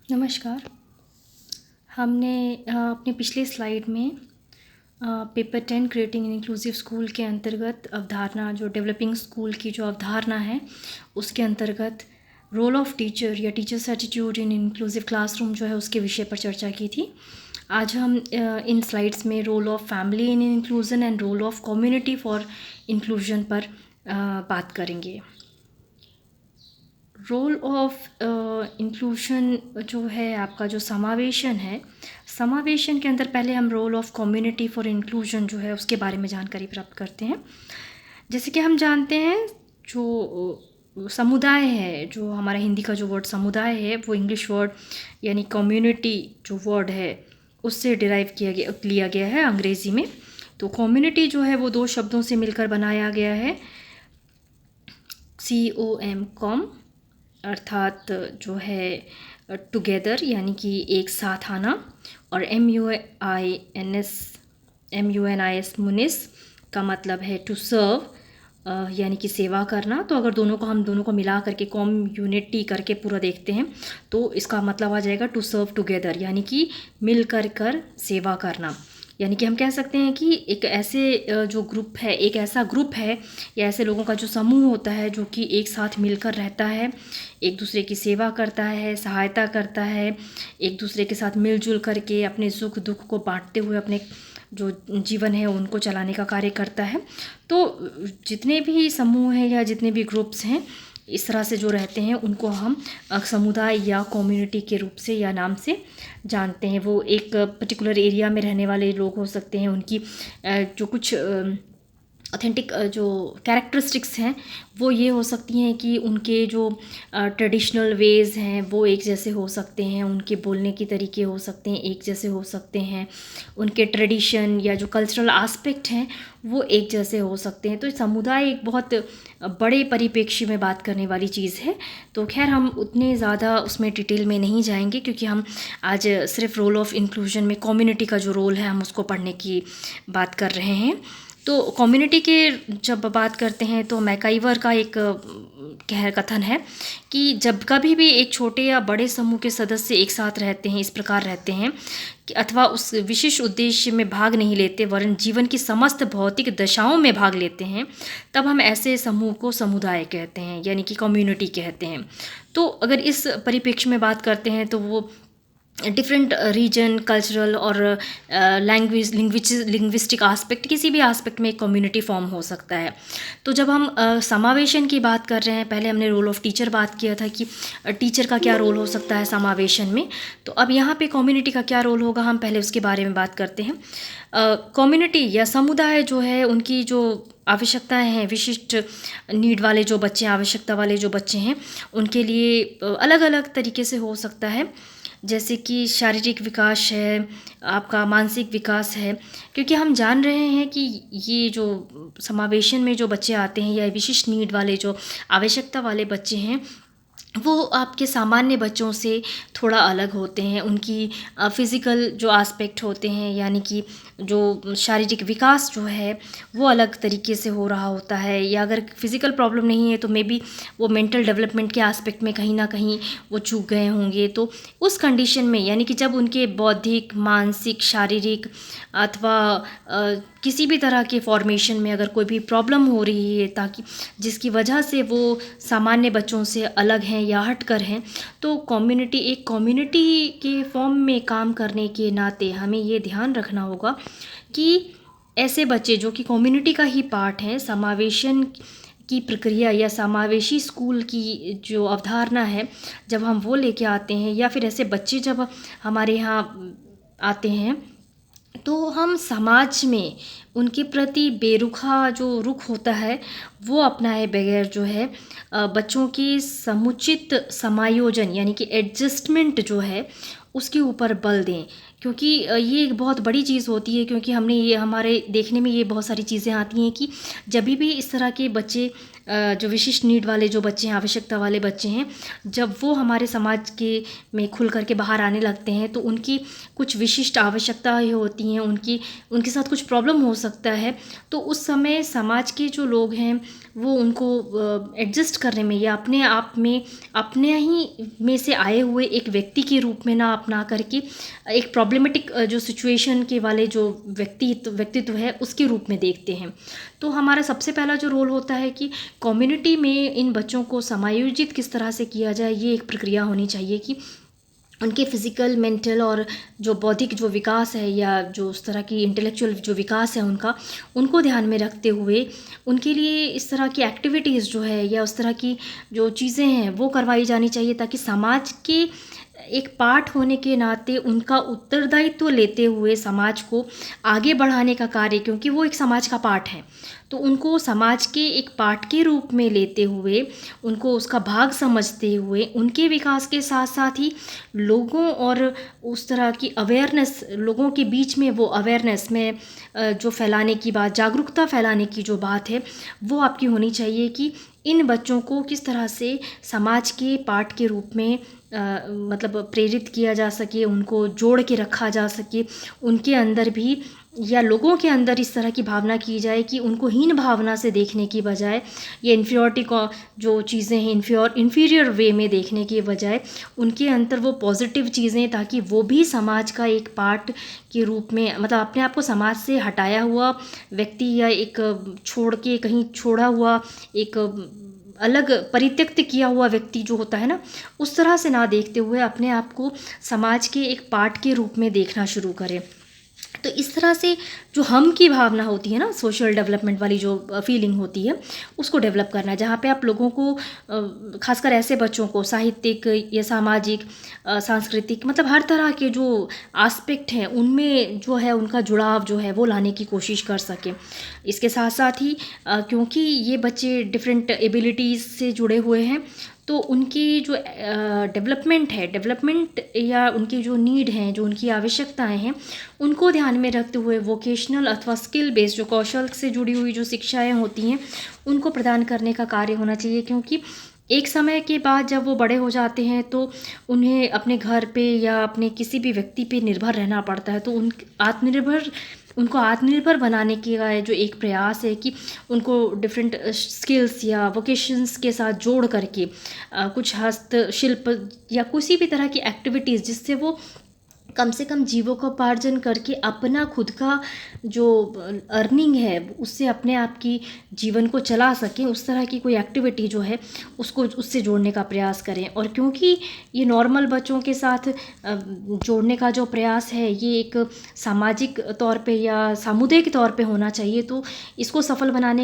नमस्कार। हमने अपने पिछले स्लाइड में paper 10 creating an inclusive school के अंतर्गत अवधारणा जो डेवलपिंग स्कूल की जो अवधारणा है उसके अंतर्गत रोल ऑफ टीचर या teachers attitude in inclusive classroom जो है उसके विषय पर चर्चा की थी। आज हम इन स्लाइड्स में role of family in inclusion and role of community for inclusion पर बात करेंगे। रोल ऑफ इंक्लूशन जो है आपका जो समावेशन है, समावेशन के अंदर पहले हम role of community for inclusion जो है उसके बारे में जानकारी प्राप्त करते हैं। जैसे कि हम जानते हैं जो समुदाय है, जो हमारा हिंदी का जो वर्ड समुदाय है वो इंग्लिश वर्ड यानी कम्युनिटी जो वर्ड है उससे डिराइव लिया गया है अंग्रेज़ी में। तो कम्युनिटी जो है वो दो शब्दों से मिलकर बनाया गया है, COM कॉम अर्थात जो है टुगेदर यानी कि एक साथ आना, और MUNIS मुनिस का मतलब है टू सर्व यानी कि सेवा करना। तो अगर हम दोनों को मिला करके कम्युनिटी करके पूरा देखते हैं तो इसका मतलब आ जाएगा टू सर्व टुगेदर यानी कि मिल कर सेवा करना। यानी कि हम कह सकते हैं कि एक ऐसे जो ग्रुप है, एक ऐसा ग्रुप है या ऐसे लोगों का जो समूह होता है जो कि एक साथ मिलकर रहता है, एक दूसरे की सेवा करता है, सहायता करता है, एक दूसरे के साथ मिलजुल करके अपने सुख दुख को बांटते हुए अपने जो जीवन है उनको चलाने का कार्य करता है। तो जितने भी समूह हैं या जितने भी ग्रुप्स हैं इस तरह से जो रहते हैं उनको हम समुदाय या कम्युनिटी के रूप से या नाम से जानते हैं। वो एक पर्टिकुलर एरिया में रहने वाले लोग हो सकते हैं, उनकी जो कुछ ऑथेंटिक जो कैरेक्टरिस्टिक्स हैं वो ये हो सकती हैं कि उनके जो ट्रेडिशनल वेज़ हैं वो एक जैसे हो सकते हैं, उनके बोलने के तरीके हो सकते हैं एक जैसे हो सकते हैं, उनके ट्रेडिशन या जो कल्चरल आस्पेक्ट हैं वो एक जैसे हो सकते हैं। तो समुदाय एक बहुत बड़े परिप्रेक्ष्य में बात करने वाली चीज़ है। तो खैर हम उतने ज़्यादा उसमें डिटेल में नहीं जाएंगे क्योंकि हम आज सिर्फ रोल ऑफ इंक्लूजन में कम्युनिटी का जो रोल है हम उसको पढ़ने की बात कर रहे हैं। तो कम्युनिटी के जब बात करते हैं तो मैकाइवर का एक कथन है कि जब कभी भी एक छोटे या बड़े समूह के सदस्य एक साथ रहते हैं, इस प्रकार रहते हैं कि अथवा उस विशिष्ट उद्देश्य में भाग नहीं लेते वरन जीवन की समस्त भौतिक दशाओं में भाग लेते हैं, तब हम ऐसे समूह को समुदाय कहते हैं यानी कि कम्युनिटी कहते हैं। तो अगर इस परिप्रेक्ष्य में बात करते हैं तो वो डिफरेंट रीजन, कल्चरल और लिंग्विस्टिक आस्पेक्ट, किसी भी आस्पेक्ट में एक कम्युनिटी फॉर्म हो सकता है। तो जब हम समावेशन की बात कर रहे हैं, पहले हमने रोल ऑफ टीचर बात किया था कि टीचर का क्या रोल हो सकता है समावेशन में, तो अब यहाँ पे कम्युनिटी का क्या रोल होगा हम पहले उसके बारे में बात करते हैं। कम्युनिटी या समुदाय जो है उनकी जो आवश्यकताएं हैं, विशिष्ट नीड वाले जो बच्चे, आवश्यकता वाले जो बच्चे हैं उनके लिए अलग अलग तरीके से हो सकता है। जैसे कि शारीरिक विकास है, आपका मानसिक विकास है, क्योंकि हम जान रहे हैं कि ये जो समावेशन में जो बच्चे आते हैं या विशिष्ट नीड वाले जो आवश्यकता वाले बच्चे हैं वो आपके सामान्य बच्चों से थोड़ा अलग होते हैं। उनकी फ़िज़िकल जो आस्पेक्ट होते हैं यानी कि जो शारीरिक विकास जो है वो अलग तरीके से हो रहा होता है, या अगर फिज़िकल प्रॉब्लम नहीं है तो मे बी वो मेंटल डेवलपमेंट के आस्पेक्ट में कहीं ना कहीं वो चूक गए होंगे। तो उस कंडीशन में यानी कि जब उनके बौद्धिक, मानसिक, शारीरिक अथवा किसी भी तरह के फॉर्मेशन में अगर कोई भी प्रॉब्लम हो रही है ताकि जिसकी वजह से वो सामान्य बच्चों से अलग हैं या हट कर हैं, तो एक कम्युनिटी के फॉर्म में काम करने के नाते हमें ये ध्यान रखना होगा कि ऐसे बच्चे जो कि कम्युनिटी का ही पार्ट हैं, समावेशन की प्रक्रिया या समावेशी स्कूल की जो अवधारणा है जब हम वो लेके आते हैं, या फिर ऐसे बच्चे जब हमारे यहाँ आते हैं तो हम समाज में उनके प्रति बेरुखा जो रुख होता है वो अपनाए बगैर जो है बच्चों की समुचित समायोजन यानी कि एडजस्टमेंट जो है उसके ऊपर बल दें। क्योंकि ये एक बहुत बड़ी चीज़ होती है, क्योंकि हमने ये हमारे देखने में ये बहुत सारी चीज़ें आती हैं कि जब भी इस तरह के बच्चे जो विशिष्ट नीड वाले जो बच्चे हैं, आवश्यकता वाले बच्चे हैं, जब वो हमारे समाज के में खुल कर के बाहर आने लगते हैं तो उनकी कुछ विशिष्ट आवश्यकताएं होती हैं, उनके साथ कुछ प्रॉब्लम हो सकता है। तो उस समय समाज के जो लोग हैं वो उनको एडजस्ट करने में या अपने आप में अपने ही में से आए हुए एक व्यक्ति के रूप में ना अपना करके एक प्रॉब्लमेटिक जो सिचुएशन के वाले जो व्यक्तित्व है उसके रूप में देखते हैं। तो हमारा सबसे पहला जो रोल होता है कि कम्युनिटी में इन बच्चों को समायोजित किस तरह से किया जाए, ये एक प्रक्रिया होनी चाहिए कि उनके फिज़िकल, मेंटल और जो बौद्धिक जो विकास है या जो उस तरह की इंटेलेक्चुअल जो विकास है उनको ध्यान में रखते हुए उनके लिए इस तरह की एक्टिविटीज़ जो है या उस तरह की जो चीज़ें हैं वो करवाई जानी चाहिए, ताकि समाज के एक पार्ट होने के नाते उनका उत्तरदायित्व लेते हुए समाज को आगे बढ़ाने का कार्य, क्योंकि वो एक समाज का पार्ट है, तो उनको समाज के एक पार्ट के रूप में लेते हुए उनको उसका भाग समझते हुए उनके विकास के साथ साथ ही लोगों और उस तरह की अवेयरनेस, लोगों के बीच में वो अवेयरनेस में जो फैलाने की बात, जागरूकता फैलाने की जो बात है वो आपकी होनी चाहिए कि इन बच्चों को किस तरह से समाज के पार्ट के रूप में मतलब प्रेरित किया जा सके, उनको जोड़ के रखा जा सके, उनके अंदर भी या लोगों के अंदर इस तरह की भावना की जाए कि उनको हीन भावना से देखने की बजाय या इन्फीरियरिटी को जो चीज़ें हैं इन्फीरियर वे में देखने के बजाय उनके अंदर वो पॉजिटिव चीज़ें, ताकि वो भी समाज का एक पार्ट के रूप में, मतलब अपने आप को समाज से हटाया हुआ व्यक्ति या एक छोड़ के कहीं छोड़ा हुआ एक अलग परित्यक्त किया हुआ व्यक्ति जो होता है ना, उस तरह से ना देखते हुए अपने आप को समाज के एक पार्ट के रूप में देखना शुरू करें। तो इस तरह से जो हम की भावना होती है ना, सोशल डेवलपमेंट वाली जो फीलिंग होती है उसको डेवलप करना है, जहाँ पे आप लोगों को खासकर ऐसे बच्चों को साहित्यिक या सामाजिक सांस्कृतिक, मतलब हर तरह के जो एस्पेक्ट हैं उनमें जो है उनका जुड़ाव जो है वो लाने की कोशिश कर सकें। इसके साथ साथ ही क्योंकि ये बच्चे डिफरेंट एबिलिटीज़ से जुड़े हुए हैं, तो उनकी जो डेवलपमेंट या उनकी जो नीड हैं, जो उनकी आवश्यकताएं हैं, उनको ध्यान में रखते हुए वोकेशनल अथवा स्किल बेस्ड जो कौशल से जुड़ी हुई जो शिक्षाएं होती हैं उनको प्रदान करने का कार्य होना चाहिए। क्योंकि एक समय के बाद जब वो बड़े हो जाते हैं तो उन्हें अपने घर पे या अपने किसी भी व्यक्ति पे निर्भर रहना पड़ता है, तो उनको आत्मनिर्भर बनाने का जो एक प्रयास है कि उनको डिफरेंट स्किल्स या वोकेशंस के साथ जोड़ करके कुछ हस्तशिल्प या किसी भी तरह की एक्टिविटीज़ जिससे वो कम से कम जीविकोपार्जन करके अपना खुद का जो अर्निंग है उससे अपने आप की जीवन को चला सकें, उस तरह की कोई एक्टिविटी जो है उसको उससे जोड़ने का प्रयास करें। और क्योंकि ये नॉर्मल बच्चों के साथ जोड़ने का जो प्रयास है ये एक सामाजिक तौर पे या सामुदायिक तौर पे होना चाहिए, तो इसको सफल बनाने